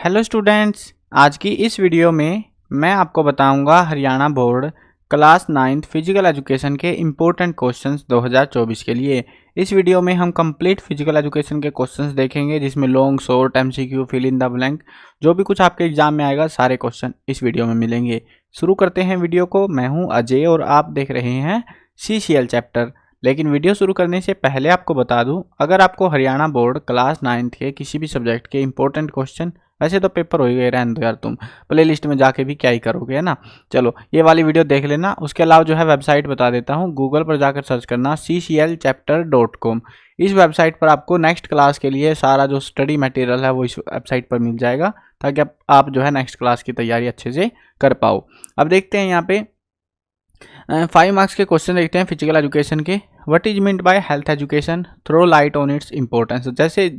Hello students, आज की इस वीडियो में मैं आपको बताऊंगा Haryana board class 9th physical education के इम्पोर्टेंट क्वेश्चंस 2024 के लिए। इस वीडियो में हम कंप्लीट फिजिकल एजुकेशन के क्वेश्चंस देखेंगे, जिसमें long, short, MCQ, fill in the blank, जो भी कुछ आपके एग्जाम में आएगा सारे क्वेश्चन इस वीडियो में मिलेंगे। शुरू करते हैं वीडियो को। मैं हूँ अजय और आप देख रहे हैं CCL चैप्टर। लेकिन वीडियो शुरू करने से पहले आपको बता दूं, अगर आपको हरियाणा बोर्ड क्लास 9th के किसी भी सब्जेक्ट के इंपॉर्टेंट क्वेश्चन, वैसे तो पेपर हो ही गए, रहने दो यार, तुम प्ले लिस्ट में जाके भी क्या ही करोगे, है ना। चलो ये वाली वीडियो देख लेना। उसके अलावा जो है वेबसाइट बता देता हूँ, गूगल पर जाकर सर्च करना cclchapter.com। इस वेबसाइट पर आपको नेक्स्ट क्लास के लिए सारा जो स्टडी मटेरियल है वो इस वेबसाइट पर मिल जाएगा, ताकि आप जो है नेक्स्ट क्लास की तैयारी अच्छे से कर पाओ। अब देखते हैं यहाँ पे 5 मार्क्स के क्वेश्चन देखते हैं फिजिकल एजुकेशन के। What is meant by health education, throw light on its importance. जैसे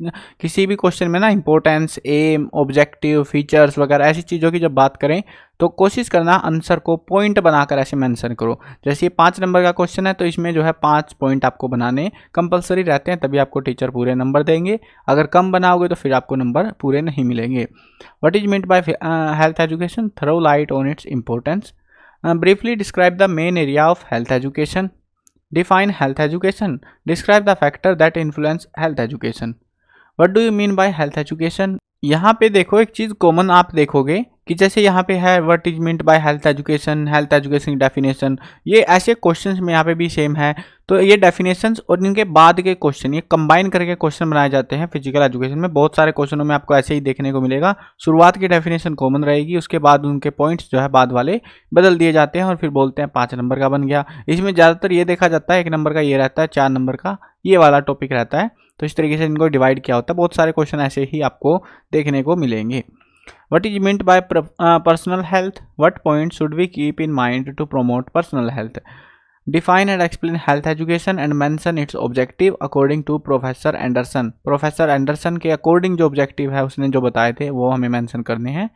किसी भी क्वेश्चन में ना इंपॉर्टेंस, एम, ऑब्जेक्टिव, फीचर्स वगैरह ऐसी चीज़ों की जब बात करें तो कोशिश करना आंसर को पॉइंट बनाकर ऐसे मेंशन करो। जैसे ये 5 नंबर का क्वेश्चन है तो इसमें जो है 5 पॉइंट आपको बनाने कंपलसरी रहते हैं, तभी आपको टीचर पूरे नंबर देंगे। अगर कम बनाओगे तो फिर आपको नंबर पूरे नहीं मिलेंगे। What is meant by health education, throw light on its importance. Briefly describe the main area of health education. Define health education. Describe the factor that influence health education. What do you mean by health education? यहाँ पे देखो एक चीज़ common आप देखोगे कि जैसे यहाँ पे है what is meant by health education की डेफिनेशन, ये ऐसे क्वेश्चंस में यहाँ पे भी सेम है। तो ये डेफिनेशंस और इनके बाद के क्वेश्चन ये कंबाइन करके क्वेश्चन बनाए जाते हैं फिजिकल एजुकेशन में। बहुत सारे क्वेश्चनों में आपको ऐसे ही देखने को मिलेगा। शुरुआत की डेफिनेशन कॉमन रहेगी, उसके बाद उनके पॉइंट्स जो है बाद वाले बदल दिए जाते हैं और फिर बोलते हैं 5 नंबर का बन गया। इसमें ज़्यादातर ये देखा जाता है 1 नंबर का ये रहता है, 4 नंबर का ये वाला टॉपिक रहता है। तो इस तरीके से इनको डिवाइड किया होता है। बहुत सारे क्वेश्चन ऐसे ही आपको देखने को मिलेंगे। What is meant by personal health? What points should we keep in mind to promote personal health? Define and explain health education and mention its objective according to Professor Anderson. Professor Anderson के according जो objective है उसने जो बताए थे वो हमें mention करने हैं।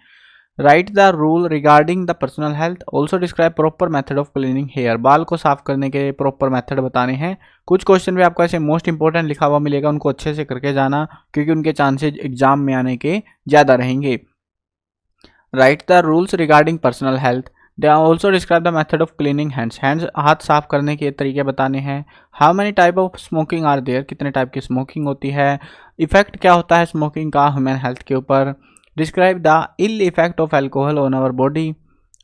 Write the rule regarding the personal health. Also describe proper method of cleaning hair. बाल को साफ करने के proper method बताने हैं। कुछ क्वेश्चन भी आपको ऐसे मोस्ट इंपॉर्टेंट लिखा हुआ मिलेगा, उनको अच्छे से करके जाना, क्योंकि उनके चांसेस एग्जाम में आने के ज़्यादा रहेंगे। Write the rules regarding personal health. They also describe the method of cleaning hands. Hands हाथ साफ करने के तरीके बताने हैं। How many type of smoking are there? कितने टाइप की स्मोकिंग होती है। इफेक्ट क्या होता है स्मोकिंग का ह्यूमन हेल्थ के ऊपर। Describe the ill effect of alcohol on our body.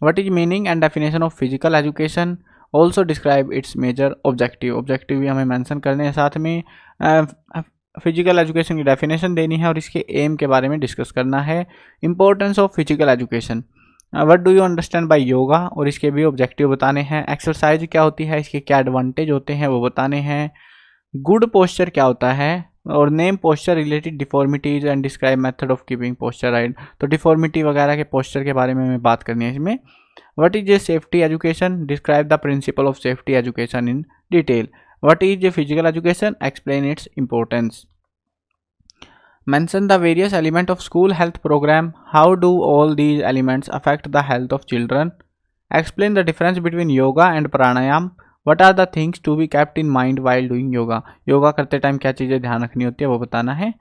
What is meaning and definition of physical education? Also describe its major objective. Objective भी हमें मेंशन करने हैं, साथ में फिजिकल एजुकेशन की डेफिनेशन देनी है और इसके एम के बारे में डिस्कस करना है। Importance of physical education, what do you understand bye yoga, और इसके भी ऑब्जेक्टिव बताने हैं। एक्सरसाइज क्या होती है, इसके क्या एडवांटेज होते हैं वो बताने हैं। गुड पोस्चर क्या होता है, और name posture related deformities and describe method of keeping posture right. तो डिफॉर्मिटी वगैरह के पोस्चर के बारे में हमें बात करनी है इसमें। What is a safety education, describe the principle of safety education in detail. What is a physical education? Explain its importance. Mention the various elements of school health program. How do all these elements affect the health of children? Explain the difference between yoga and pranayam. What are the things to be kept in mind while doing yoga? Yoga करते time क्या चीज़ें ध्यान रखनी होती है वो बताना है।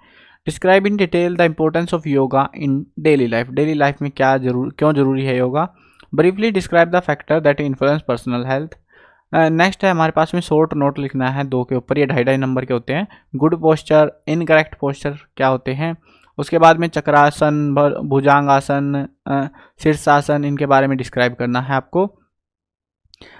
Describe in detail the importance of yoga in daily life. Daily life में क्यों जरूरी है yoga. Briefly describe the factor that influence personal health. Next है हमारे पास में शॉर्ट नोट लिखना है 2 के ऊपर, ये 2.5 नंबर के होते हैं। गुड पोस्चर, इनकरेक्ट पोस्चर क्या होते हैं। उसके बाद में चक्रासन, भुजंगासन, शीर्षासन, इनके बारे में डिस्क्राइब करना है आपको।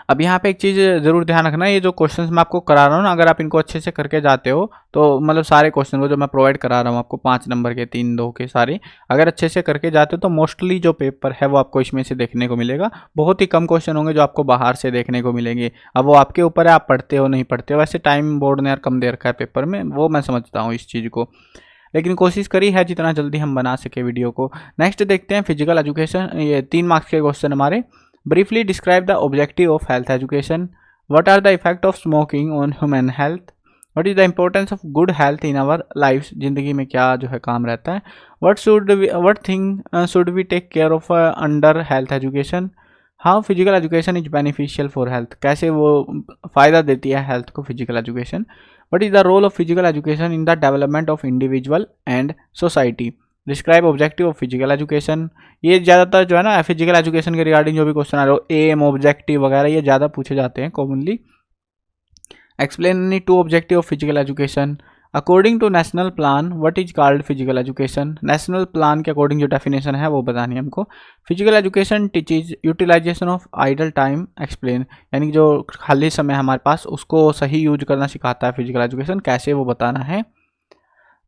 अब यहाँ पे एक चीज़ ज़रूर ध्यान रखना, ये जो क्वेश्चंस मैं आपको करा रहा हूँ ना, अगर आप इनको अच्छे से करके जाते हो तो मतलब सारे क्वेश्चन को जो मैं प्रोवाइड करा रहा हूँ आपको 5 नंबर के 3-2 के सारे, अगर अच्छे से करके जाते हो तो मोस्टली जो पेपर है वो आपको इसमें से देखने को मिलेगा। बहुत ही कम क्वेश्चन होंगे जो आपको बाहर से देखने को मिलेंगे। अब वो आपके ऊपर है, आप पढ़ते हो नहीं पढ़ते हो। वैसे टाइम बोर्ड ने यार कम दे रखा है पेपर में, वो मैं समझता हूँ इस चीज़ को, लेकिन कोशिश करी है जितना जल्दी हम बना सके वीडियो को। नेक्स्ट देखते हैं फिजिकल एजुकेशन, ये 3 मार्क्स के क्वेश्चन हमारे। Briefly describe the objective of health education. What are the effect of smoking on human health? What is the importance of good health in our lives? जिंदगी में क्या जो है काम रहता है। What thing should we take care of under health education? How physical education is beneficial for health? कैसे वो फ़ायदा देती है हेल्थ को physical education. What is the role of physical education in the development of individual and society? Describe objective of physical education. ये ज़्यादातर जो है ना फिजिकल एजुकेशन के रिगार्डिंग जो भी क्वेश्चन आ रहे हो, एम ऑब्जेक्टिव वगैरह ये ज़्यादा पूछे जाते हैं commonly. Explain any two objective of physical education. According to national plan what is called physical education. National plan के अकॉर्डिंग जो डेफिनेशन है वो बतानी है हमको। Physical education teaches utilization of idle time. Explain, यानी जो खाली समय हमारे पास उसको सही यूज करना सिखाता है फिजिकल एजुकेशन, कैसे वो बताना है।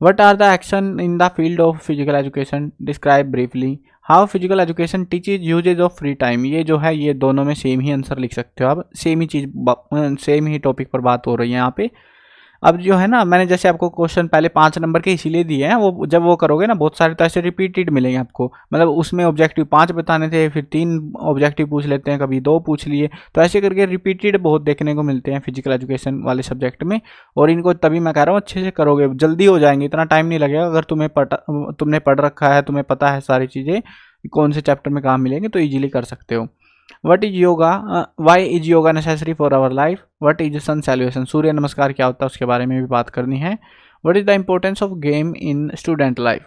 What are the action in the field of physical education? Describe briefly. How physical education teaches usage of free time. ये जो है ये दोनों में सेम ही आंसर लिख सकते हो आप, सेम ही चीज़ सेम ही टॉपिक पर बात हो रही है यहाँ पे। अब जो है ना मैंने जैसे आपको क्वेश्चन पहले 5 नंबर के इसीलिए दिए हैं, वो जब वो करोगे ना बहुत सारे तो ऐसे रिपीटेड मिलेंगे आपको, मतलब उसमें ऑब्जेक्टिव 5 बताने थे, फिर 3 ऑब्जेक्टिव पूछ लेते हैं, कभी 2 पूछ लिए, तो ऐसे करके रिपीटेड बहुत देखने को मिलते हैं फिजिकल एजुकेशन वाले सब्जेक्ट में। और इनको तभी मैं कह रहा हूँ अच्छे से करोगे, जल्दी हो जाएंगे, इतना टाइम नहीं लगेगा। अगर तुमने पढ़ रखा है, तुम्हें पता है सारी चीज़ें कौन से चैप्टर में कहाँ मिलेंगे, तो ईजिली कर सकते हो। What is yoga, why is yoga necessary for our life. What is sun salutation, सूर्य नमस्कार क्या होता है उसके बारे में भी बात करनी है। What is the importance of game in student life.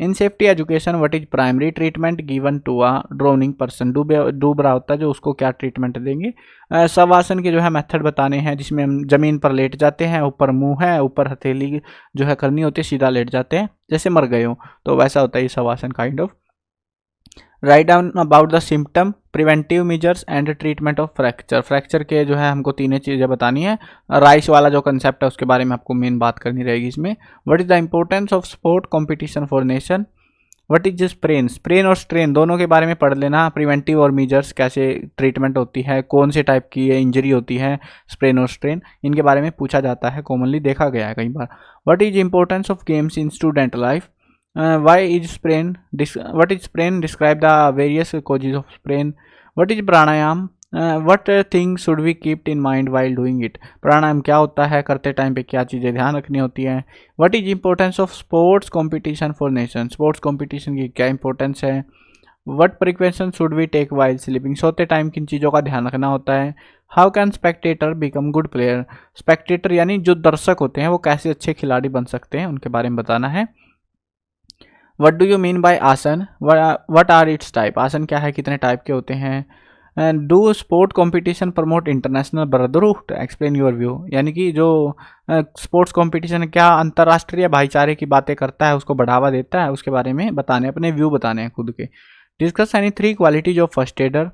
In safety education what is primary treatment given to a drowning person. डूब रहा होता है जो, उसको क्या ट्रीटमेंट देंगे। शवासन के जो है मेथड बताने हैं, जिसमें हम जमीन पर लेट जाते हैं, ऊपर मुंह है, ऊपर हथेली जो है करनी होती है, सीधा लेट जाते हैं जैसे मर गए हो, तो वैसा होता है ये shavasana kind of. Write down about the symptom, preventive measures and treatment of fracture. Fracture के जो है हमको 3 चीज़ें बतानी है। राइस वाला जो कंसेप्ट है उसके बारे में आपको मेन बात करनी रहेगी इसमें। What is the importance of sport competition for nation. What is sprain, sprain और स्ट्रेन दोनों के बारे में पढ़ लेना। प्रिवेंटिव और मेजर्स कैसे ट्रीटमेंट होती है, कौन से टाइप की इंजरी होती है, स्प्रेन और स्ट्रेन, इनके बारे में पूछा जाता है, कॉमनली देखा गया है कई बार। What is importance of games in student life. Why is sprain? What is sprain? Describe the various causes of sprain. What is pranayam? What things should we keep in mind while doing it? प्राणायाम क्या होता है, करते time पे क्या चीज़ें ध्यान रखनी होती हैं। What is importance of sports competition for nation? Sports competition की क्या इंपॉर्टेंस है। What precaution should we take while sleeping? सोते टाइम किन चीज़ों का ध्यान रखना होता है। How can spectator become good player? Spectator यानी जो दर्शक होते हैं वो कैसे अच्छे खिलाड़ी बन सकते हैं, उनके बारे में बताना है। What do you mean by आसन, वट आर इट्स टाइप। आसन क्या है, कितने टाइप के होते हैं। Do sport competition promote international brotherhood. Explain your view, यानी कि जो स्पोर्ट्स कॉम्पिटिशन क्या अंतर्राष्ट्रीय भाईचारे की बातें करता है, उसको बढ़ावा देता है, उसके बारे में बताने, अपने व्यू बताने हैं खुद के। Discuss any 3 qualities of first adder.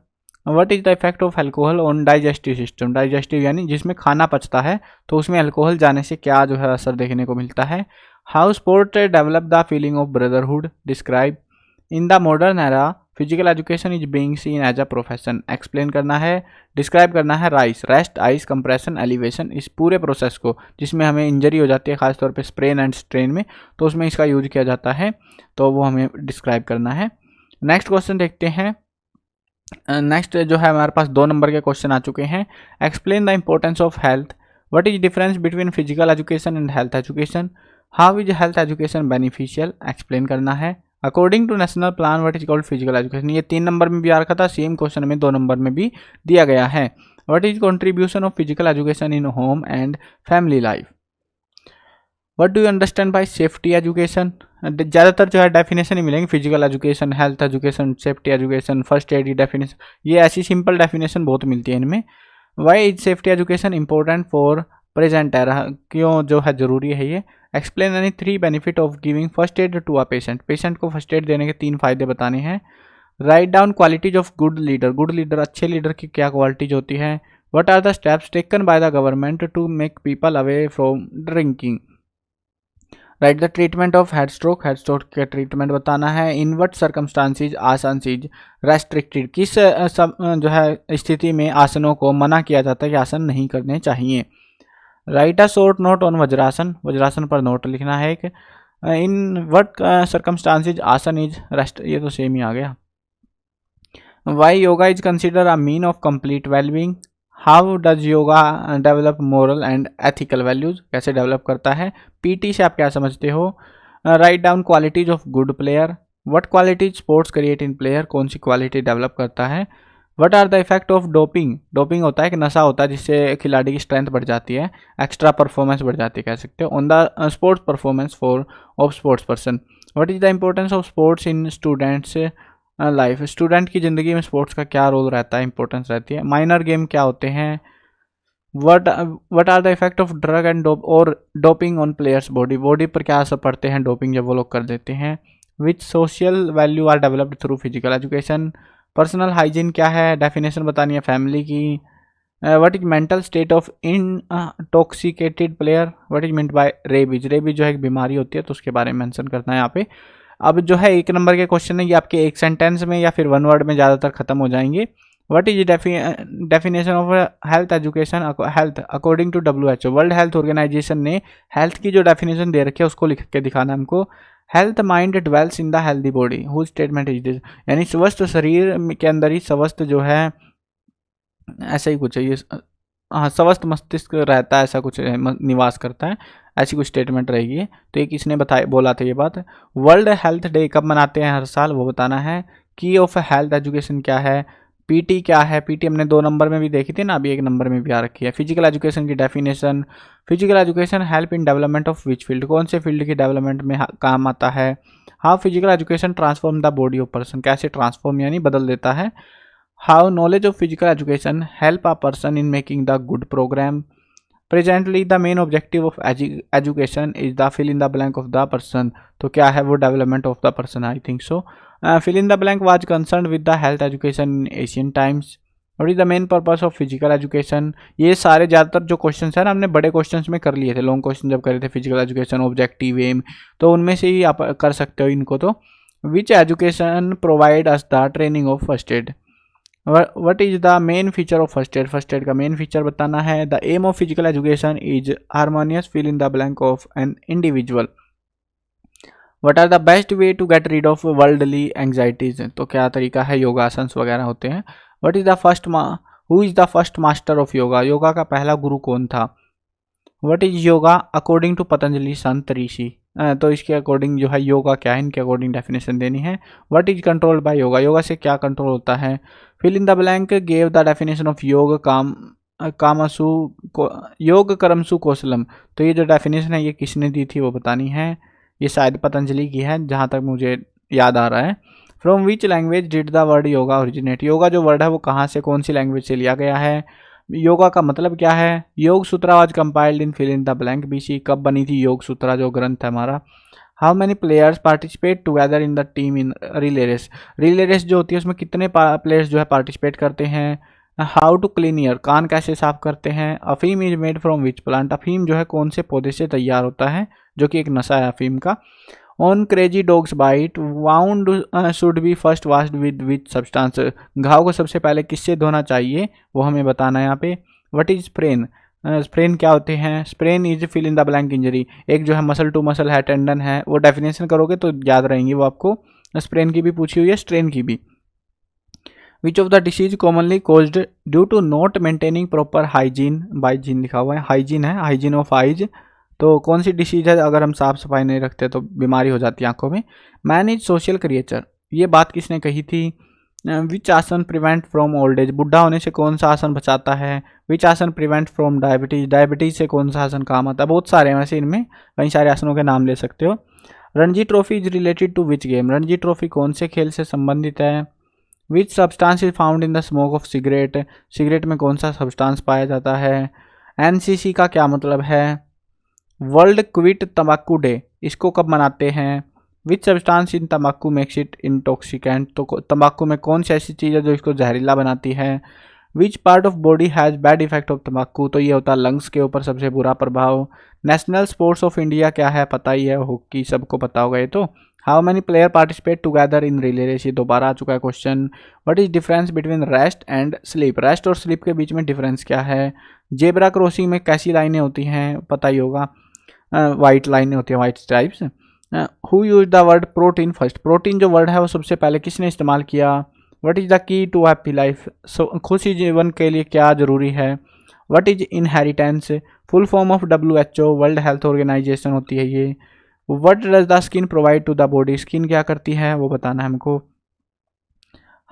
What is the effect of alcohol on digestive system. Digestive यानी जिसमें खाना पचता है, तो उसमें अल्कोहल जाने से क्या जो है असर देखने को मिलता है। How sport develop the feeling of brotherhood. Describe in the modern era physical education is being seen as a profession. Explain करना है, डिस्क्राइब करना है RICE, rest, ice, compression, elevation, इस पूरे प्रोसेस को जिसमें हमें इंजरी हो जाती है खासतौर पे स्प्रेन एंड स्ट्रेन में, तो उसमें इसका यूज किया जाता है, तो वो हमें डिस्क्राइब करना है। नेक्स्ट क्वेश्चन देखते हैं। नेक्स्ट जो है हमारे पास 2 नंबर के क्वेश्चन आ चुके हैं। Explain the importance of health. What is difference between physical education and health education. How is health education beneficial. Explain करना है। According to national plan what is called physical education. ये 3 number में भी आ रखा था, सेम क्वेश्चन में 2 number में भी दिया गया है। What is contribution of physical education in home and family life. What do you understand by safety education. ज़्यादातर जो है डेफिनेशन ही मिलेंगे, physical education, health education, safety education, first aid की डेफिनेशन, ये ऐसी सिंपल डेफिनेशन बहुत मिलती है इनमें। Why is safety education important for present era, क्यों जो है ज़रूरी है ये। Explain any 3 benefit of giving first aid to a patient. Patient को फर्स्ट एड देने के 3 फायदे बताने हैं। Write down qualities of good leader. Good leader, अच्छे लीडर की क्या क्वालिटीज होती है। What are the steps taken by the government to make people away from drinking. Write the treatment of head stroke. Head stroke का treatment बताना है। In what circumstances asana is restricted, किस जो है स्थिति में आसनों को मना किया जाता है कि आसन नहीं करने चाहिए। Write a short note on vajrasana. वज्रासन पर नोट लिखना है एक। In what circumstances asana is rest, ये तो सेम ही आ गया। Why yoga is consider a mean of complete wellbeing. How does yoga develop moral and ethical values, कैसे डेवलप करता है। पीटी से आप क्या समझते हो। Write down qualities of good player. What qualities sports create in player, कौन सी क्वालिटी डेवलप करता है। What are the effect of doping. Doping होता है कि नशा होता है जिससे खिलाड़ी की स्ट्रेंथ बढ़ जाती है, एक्स्ट्रा परफॉर्मेंस बढ़ जाती है कह सकते हो, on the sports performance for of sports person. What is the importance of sports in students life, student की ज़िंदगी में स्पोर्ट्स का क्या रोल रहता है, इंपॉर्टेंस रहती है। माइनर गेम क्या होते हैं। What are the effect of drug and doping on players body, body पर क्या असर पड़ते हैं डोपिंग जब वो लोग कर देते हैं। Which social value are developed through physical education, personal hygiene क्या है, डेफिनेशन बतानी है फैमिली की। What is mental state of intoxicated player, what is meant by rabies, rabies जो है एक बीमारी होती है तो उसके बारे में मेंशन करना है यहाँ पे। अब जो है 1 नंबर के क्वेश्चन है ये आपके एक सेंटेंस में या फिर 1 वर्ड में ज़्यादातर खत्म हो जाएंगे। What is definition of health education, health according to WHO, world health organization ने हेल्थ की जो डेफिनेशन दे रखी है उसको लिख के दिखाना है हमको। Health mind dwells in the healthy body, who statement is this, यानी स्वस्थ शरीर के अंदर ही स्वस्थ जो है, ऐसा ही कुछ है ये, हाँ स्वस्थ मस्तिष्क रहता है, ऐसा कुछ निवास करता है, ऐसी कुछ स्टेटमेंट रहेगी। तो ये किसने बोला था ये बात। वर्ल्ड हेल्थ डे कब मनाते हैं हर साल, वो बताना है। की ऑफ हेल्थ एजुकेशन क्या है, पीटी क्या है, पीटी हमने 2 नंबर में भी देखी थी ना, अभी 1 नंबर में भी आ रखी है। फिजिकल एजुकेशन की definition, physical education help in development of which field, कौन से फील्ड की डेवलपमेंट में काम आता है। How physical education transform the body of person, कैसे ट्रांसफॉर्म यानी बदल देता है। How knowledge of physical education help a person in making the good program. Presently the main objective of education is the fill in the blank of the person, तो क्या है वो development of the person, I think so. Fill in the blank was concern with the health education in Asian times. What is the main purpose of physical education, ये सारे ज़्यादातर जो question है ना हमने बड़े क्वेश्चन में कर लिए थे, लॉन्ग क्वेश्चन जब करे थे फिजिकल एजुकेशन ऑब्जेक्टिव एम, तो उनमें से ही आप कर सकते हो इनको। तो which education provide us the training of first aid, what is the main feature of first aid, first aid का मेन फीचर बताना है। The aim of physical education is harmonious fill in the blank of an individual. What are the best way to get rid of worldly anxieties, तो क्या तरीका है, योगासन वगैरह होते हैं। What is the first who is the first master of yoga, yoga का पहला गुरु कौन था। What is yoga according to Patanjali संत ऋषि, तो इसके अकॉर्डिंग जो है योगा क्या है, इनके अकॉर्डिंग डेफिनेशन देनी है। What is controlled by yoga, yoga से क्या कंट्रोल होता है। Fill in the blank gave the definition of योग कामसु योग कर्मसु कौशलम, तो ये जो डेफिनेशन है ये किसने दी थी वो बतानी है, ये शायद पतंजलि की है जहाँ तक मुझे याद आ रहा है। From which language did the word yoga originate, yoga जो वर्ड है वो कहाँ से कौन सी लैंग्वेज से लिया गया है। योगा का मतलब क्या है। Yoga Sutra was compiled in fill in the blank BC, कब बनी थी योग सूत्रा जो ग्रंथ है हमारा। How many players participate together in the team in relay race, relay race जो होती है उसमें कितने प्लेयर्स जो है पार्टिसिपेट करते हैं। हाउ टू क्लीन ईयर, कान कैसे साफ करते हैं। अफीम is made from which plant, अफीम जो है कौन से पौधे से तैयार होता है, जो कि एक नशा है अफीम का। On crazy dogs bite wound should be first washed with which substance, घाव को सबसे पहले किससे धोना चाहिए वो हमें बताना है यहाँ पे। व्हाट इज स्प्रेन, स्प्रेन क्या होते हैं। Sprain is fill in the blank injury, एक जो है मसल टू मसल है, टेंडन है, वो डेफिनेशन करोगे तो याद रहेंगी वो आपको। स्प्रेन की भी पूछी हुई है, स्ट्रेन की भी। Which of the disease commonly caused due to not maintaining proper hygiene, by gene लिखा हुआ है, हाइजीन है, हाइजीन ऑफ आइज, तो कौन सी डिसीज है अगर हम साफ सफाई नहीं रखते तो बीमारी हो जाती है आंखों में। मैन इज सोशल क्रिएचर, ये बात किसने कही थी। विच आसन प्रिवेंट फ्रॉम ओल्ड एज, बुढ़ा होने से कौन सा आसन बचाता है। विच आसन प्रिवेंट फ्रॉम डायबिटीज, डायबिटीज से कौन सा आसन काम आता है। बहुत सारे हैं वैसे, इनमें कई सारे आसनों के नाम ले सकते हो। Ranji trophy is related to which game, Ranji trophy कौन से खेल से संबंधित है। Which substance is found in the smoke of cigarette, cigarette में कौन सा सब्सटेंस पाया जाता है। NCC का क्या मतलब है। वर्ल्ड क्विट तंबाकू डे, इसको कब मनाते हैं। विच सब्सटेंस इन तंबाकू मेक्स इट इंटॉक्सिकेंट, तो तंबाकू में कौन सी ऐसी चीज़ है जो इसको जहरीला बनाती है। Which part of body has bad effect of तंबाकू, तो ये होता है लंग्स के ऊपर सबसे बुरा प्रभाव। नेशनल स्पोर्ट्स ऑफ इंडिया क्या है, पता ही है, हॉकी, सबको पता होगा ये तो। How many player participate together in relay race, ये दोबारा आ चुका है question. What is difference between rest and sleep, rest और स्लीप के बीच में डिफरेंस क्या है। जेब्रा क्रॉसिंग में कैसी लाइनें होती हैं, पता ही होगा, वाइट लाइनें होती हैं, white stripes. Who use the word protein first, protein जो वर्ड है वो सबसे पहले किसने इस्तेमाल किया। What is the key to happy life, खुशी जीवन के लिए क्या जरूरी है। What is inheritance, full form of WHO, world health organization होती है ये। What does the skin provide to the body, skin क्या करती है वो बताना है हमको।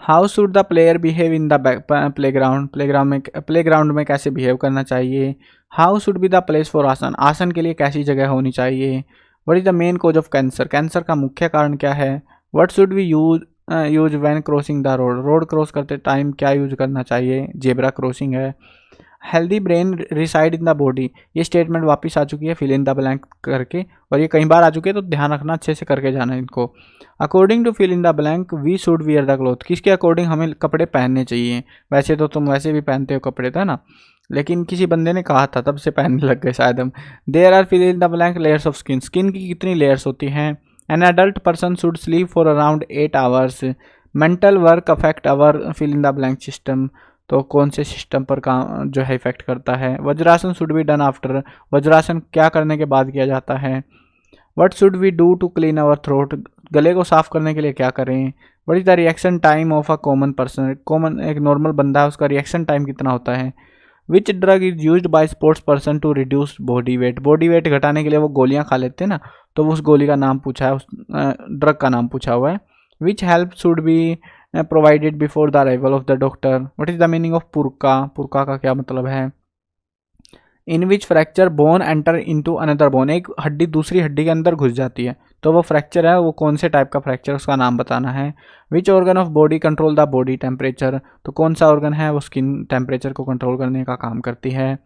How should the player behave in the playground, playground में कैसे बिहेव करना चाहिए। How should be the place for asana, आसन के लिए कैसी जगह होनी चाहिए। What is the main cause of cancer, cancer का मुख्य कारण क्या है। What should we use when crossing the road, road cross करते टाइम क्या यूज करना चाहिए, जेब्रा क्रॉसिंग है। Healthy brain reside in the body, ये स्टेटमेंट वापस आ चुकी है फिल इन द ब्लैंक करके, और ये कई बार आ चुकी है तो ध्यान रखना, अच्छे से करके जाना इनको। According to fill in the blank we should wear the cloth, किसके अकॉर्डिंग हमें कपड़े पहनने चाहिए। वैसे तो तुम वैसे भी पहनते हो कपड़े, था ना, लेकिन किसी बंदे ने कहा था तब से पहनने लग गए शायद हम। There are fill in the blank layers of skin, skin की कितनी लेयर्स होती हैं। An adult person should sleep for around 8 hours. Mental work affect our fill in the blank system, तो कौन से सिस्टम पर काम जो है इफेक्ट करता है। Vajrasana should be done after, वज्रासन क्या करने के बाद किया जाता है। What should we do to clean our throat, गले को साफ करने के लिए क्या करें। What is the reaction time of a common person, common एक नॉर्मल बंदा है उसका रिएक्शन टाइम कितना होता है। Which drug is used by sports person to reduce body weight, body weight घटाने के लिए वो गोलियां खा लेते हैं ना, तो उस गोली का नाम पूछा है, उस ड्रग का नाम पूछा हुआ है। Which help should be provided before the arrival of the doctor. What is the meaning of पुरका, पुरका का क्या मतलब है। In which fracture bone enter into another bone, एक हड्डी दूसरी हड्डी के अंदर घुस जाती है, तो वो फ्रैक्चर है, वो कौन से टाइप का फ्रैक्चर, उसका नाम बताना है। Which organ of body control the body temperature, तो कौन सा ऑर्गन है वो स्किन टेम्परेचर को कंट्रोल करने का काम करती है।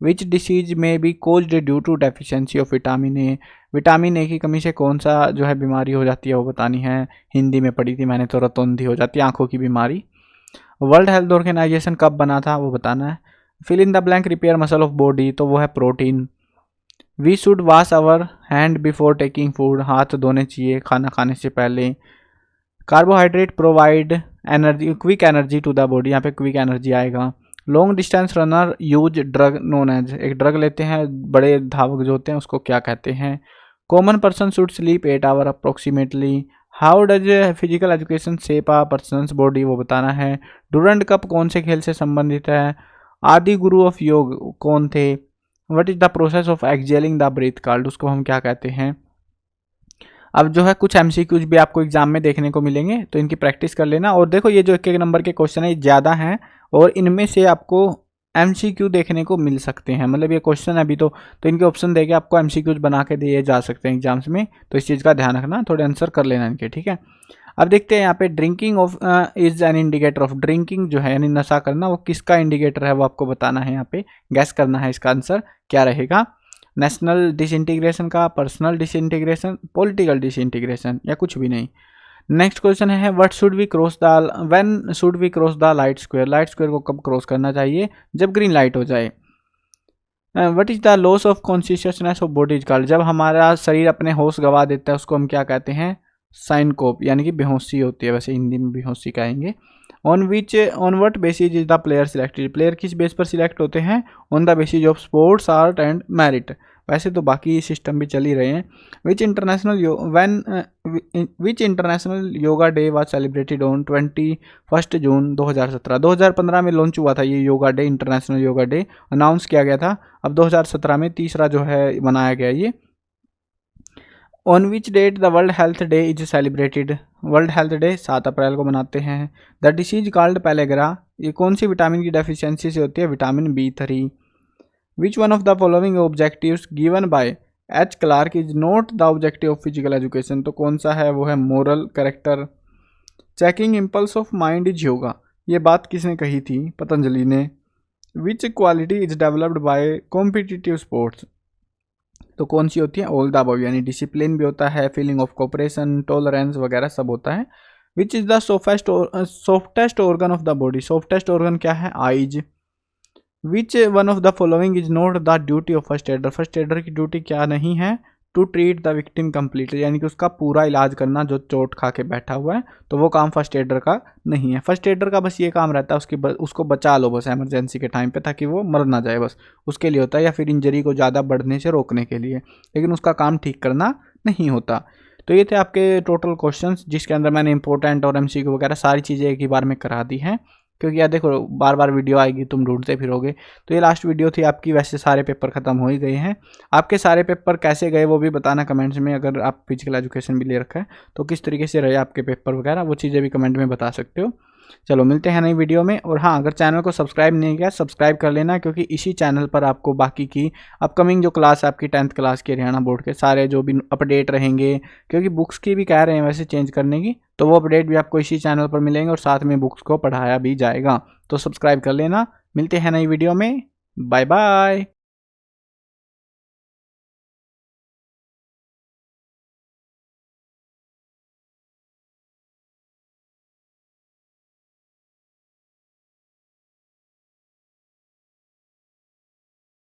Which disease may be caused due to deficiency of vitamin A, vitamin A की कमी से कौन सा जो है बीमारी हो जाती है वो बतानी है। हिंदी में पढ़ी थी मैंने, तो रतौंधी हो जाती है, आंखों की बीमारी। वर्ल्ड हेल्थ ऑर्गेनाइजेशन कब बना था वो बताना है। Fill in the blank repair muscle of body, तो वो है protein. We should wash our hand before taking food, हाथ धोने चाहिए खाना खाने से पहले। Carbohydrate provide energy, quick energy to the body, यहाँ पे क्विक एनर्जी आएगा। Long distance runner use drug known as, एक ड्रग लेते हैं बड़े धावक जो होते हैं उसको क्या कहते हैं। Common person should sleep 8 hour approximately. How does physical education shape a persons body, वो बताना है। डूरंड कप कौन से खेल से संबंधित है। आदि गुरु ऑफ योग कौन थे। What is the process of exhaling the breath called, उसको हम क्या कहते हैं। अब जो है कुछ एमसीक्यूज भी आपको एग्जाम में देखने को मिलेंगे, तो इनकी प्रैक्टिस कर लेना। और देखो ये जो एक एक नंबर के क्वेश्चन है ये ज़्यादा हैं, और इनमें से आपको एमसीक्यू देखने को मिल सकते हैं, मतलब ये क्वेश्चन अभी तो इनके ऑप्शन देके आपको एमसीक्यूज बना के दिए जा सकते हैं एग्जाम्स में, तो इस चीज़ का ध्यान रखना, थोड़े आंसर कर लेना इनके, ठीक है। अब देखते हैं यहाँ पे drinking of is an indicator of, drinking जो है यानी नशा करना वो किसका इंडिकेटर है वो आपको बताना है, यहाँ पे गैस करना है इसका आंसर क्या रहेगा। नेशनल डिसइंटीग्रेशन का, पर्सनल डिसइंटीग्रेशन, पॉलिटिकल डिसइंटीग्रेशन, या कुछ भी नहीं। नेक्स्ट क्वेश्चन है what should we cross the, when should we cross the light square, light square को कब क्रॉस करना चाहिए, जब ग्रीन लाइट हो जाए। What is the loss of consciousness of body is called, जब हमारा शरीर अपने होश गवा देता है उसको हम क्या कहते हैं, साइनकोप, यानी कि बेहोशी होती है, वैसे हिंदी में बेहोशी कहेंगे। On what basis is the player selected, player किस बेस पर सिलेक्ट होते हैं, on the basis of sports art and merit, वैसे तो बाकी सिस्टम भी चल ही रहे हैं। विच international yoga day was celebrated on 21 जून 2017, 2015 में लॉन्च हुआ था ये yoga day, international yoga day announce किया गया था, अब 2017 में तीसरा जो है मनाया गया ये। On which date the world health day is celebrated, world health day 7 अप्रैल को मनाते हैं। द डिसीज कॉल्ड पेलेग्रा, ये कौन सी विटामिन की डेफिशिएंसी से होती है, vitamin B3। Which one of the following objectives given by H. Clark is not the objective of physical education, तो कौन सा है वो है moral character. Checking impulse of mind is yoga, ये बात किसने कही थी, पतंजलि ने। Which quality is developed by competitive sports, तो कौन सी होती है, ऑल द अबव, यानी डिसिप्लिन भी होता है, फीलिंग ऑफ कोऑपरेशन, टॉलरेंस वगैरह सब होता है। Which is the softest organ of the body, softest organ क्या है, eyes. Which one of the following is not the duty of first aider, first aider की ड्यूटी क्या नहीं है, to treat the victim completely, यानी कि उसका पूरा इलाज करना, जो चोट खा के बैठा हुआ है तो वो काम फर्स्ट एडर का नहीं है। फर्स्ट एडर का बस ये काम रहता है उसको बचा लो बस इमरजेंसी के टाइम पे, ताकि वो मर ना जाए, बस उसके लिए होता है, या फिर इंजरी को ज़्यादा बढ़ने से रोकने के लिए, लेकिन उसका काम ठीक करना नहीं होता। तो ये थे आपके टोटल क्वेश्चंस, जिसके अंदर मैंने इंपॉर्टेंट और MCQ वगैरह सारी चीज़ें एक ही बार में करा दी हैं, क्योंकि यार देखो बार बार वीडियो आएगी तुम ढूंढते फिरोगे। तो ये लास्ट वीडियो थी आपकी, वैसे सारे पेपर ख़त्म हो ही गए हैं। आपके सारे पेपर कैसे गए वो भी बताना कमेंट्स में, अगर आप फिजिकल एजुकेशन भी ले रखा है तो किस तरीके से रहे आपके पेपर वगैरह, वो चीज़ें भी कमेंट में बता सकते हो। चलो मिलते हैं नई वीडियो में। और हाँ, अगर चैनल को सब्सक्राइब नहीं किया सब्सक्राइब कर लेना, क्योंकि इसी चैनल पर आपको बाकी की अपकमिंग जो क्लास आपकी 10th क्लास के हरियाणा बोर्ड के सारे जो भी अपडेट रहेंगे, क्योंकि बुक्स की भी कह रहे हैं वैसे चेंज करने की, तो वो अपडेट भी आपको इसी चैनल पर मिलेंगे और साथ में बुक्स को पढ़ाया भी जाएगा। तो सब्सक्राइब कर लेना। मिलते हैं नई वीडियो में। Bye bye.